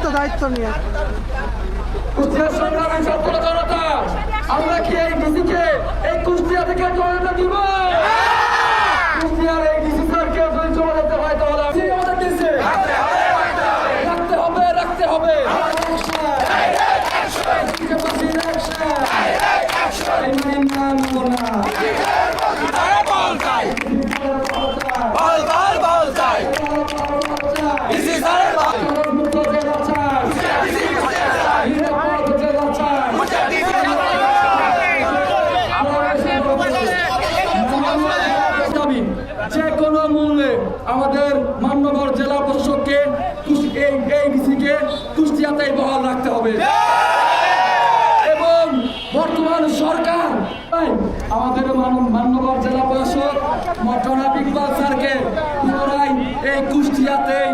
তো দায়িত্ব নিয়ে। আমরা কি এই ডিসিকে এই কুষ্টিয়া থেকে জনতা দিব? কুষ্টিয়ার এই ডিসি স্যারকে যদি চলে যেতে হয় তাহলে আমাদের দেশে রাখতে হবে, রাখতে হবে। যে কোনো মূল্যে আমাদের মান্যবর জেলা প্রশাসককে এই ডিসিকে কুষ্টিয়াতেই বহাল রাখতে হবে এবং বর্তমান সরকার আমাদের মান্যবর জেলা প্রশাসক জনাব ইকবাল স্যারকে পুনরায় এই কুষ্টিয়াতেই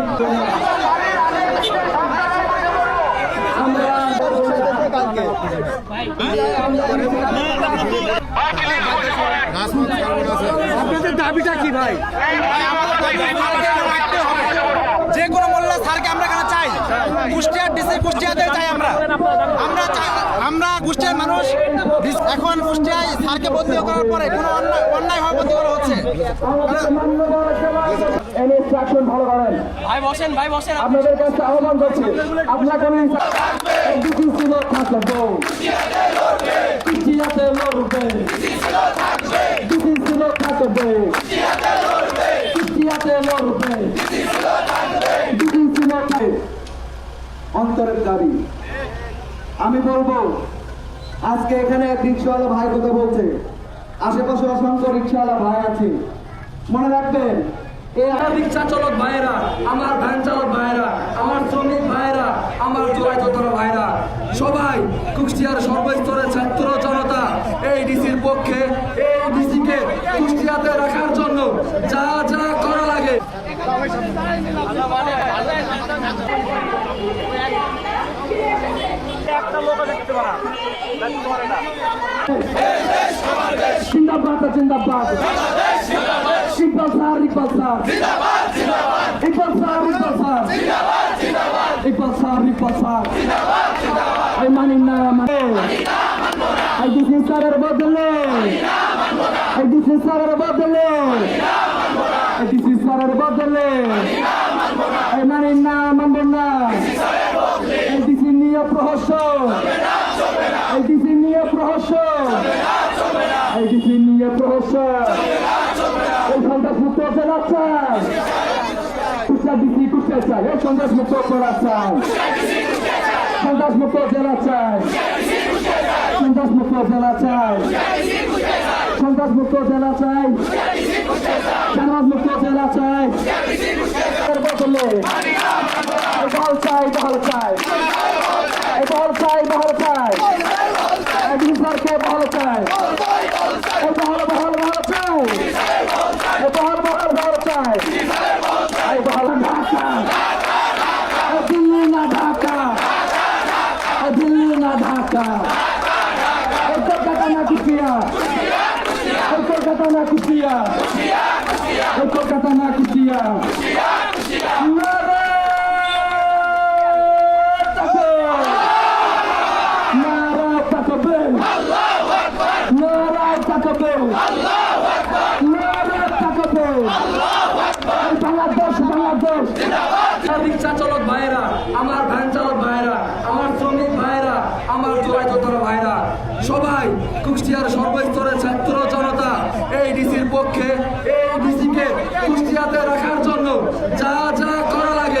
আপনাদের দাবিটা কি ভাই? যে কোনো মোল্লা স্যারকে আমরা কেন চাই? কুষ্টিয়ার ডিসি কুষ্টিয়াতে চাই আমরা কুষ্টিয়ার মানুষ। এখন কুষ্টিয়ায় স্যারকে বদলি করার পরে কোনো অন্যায় হওয়া বদলি করা হচ্ছে। ভালো করেন ভাই বসেন, ভাই বসেন। আপনাদের কাছে আহ্বান করছি, আপনাকে অন্তরের দাবি আমি বলবো, আজকে এখানে এক রিক্সাওয়ালা ভাই কথা বলছে, আশেপাশে অসংখ্য রিক্সাওয়ালা ভাই আছে। মনে রাখবেন, এই আমার রিক্সা চালক ভাইয়েরা, আমার ভ্যান চালক ভাইয়েরা, আমার শ্রমিক ভাইয়েরা, আমার জোড়াইতর ভাইরা, সবাই কুষ্টিয়ার সর্বস্তরের ছাত্র জনতা এই ডিসির পক্ষে, এই ডিসিকে কুষ্টিয়াতে রাখার জন্য যা যা করা লাগে জিন্দাবাদ, জিন্দাবাদ। Iqbal sir, Iqbal sir, Iqbal sir, Iqbal sir, Iqbal sir, Iqbal sir. আমি মানি না, এই ডিসি স্যারের বদলে, এই ডিসি স্যারের বদলে, এই ডিসি স্যারের বদলে এই মানি না, মানব না। এই ডিসি নিয়ে প্রহসন, এই ডিসি নিয়ে প্রহসন, এই ডিসি নিয়ে প্রহসন। এই সন্ত্রাস মুক্ত জেলা চাই, কুষ্টিয়া ডিসি কুষ্টিয়া চাই, এই সন্ত্রাস মুক্ত করা চাই, সন্ত্রাস মুক্ত জেলা চাই, সন্ত্রাস মুক্ত জেলা চাই, সন্ত্রাস মুক্ত জেলা চাই, জামাত মুক্ত জেলা চাই। বদলে বহল চাই, বহল চাই, বহল চাই, বহল চাই, সরকার বহল চাই, বহল বহল বহল চাই, বহল বহল বহল চাই, বহল ঢাকা, দিল্লি না ঢাকা, দিল্লি না ঢাকা, কলকাতা না কুষ্টিয়া, কলকাতা না কুষ্টিয়া, কলকাতা না কুষ্টিয়া। রিক্সা চালক ভাইয়েরা, আমার ভ্যান চালক ভাইয়েরা, আমার শ্রমিক ভাইয়েরা, আমার জোড়াইতর ভাইয়েরা, সবাই কুষ্টিয়ার সর্বস্তরের ছাত্র জনতা এই ডিসির পক্ষে, এই ডিসিকে কুষ্টিয়াতে রাখা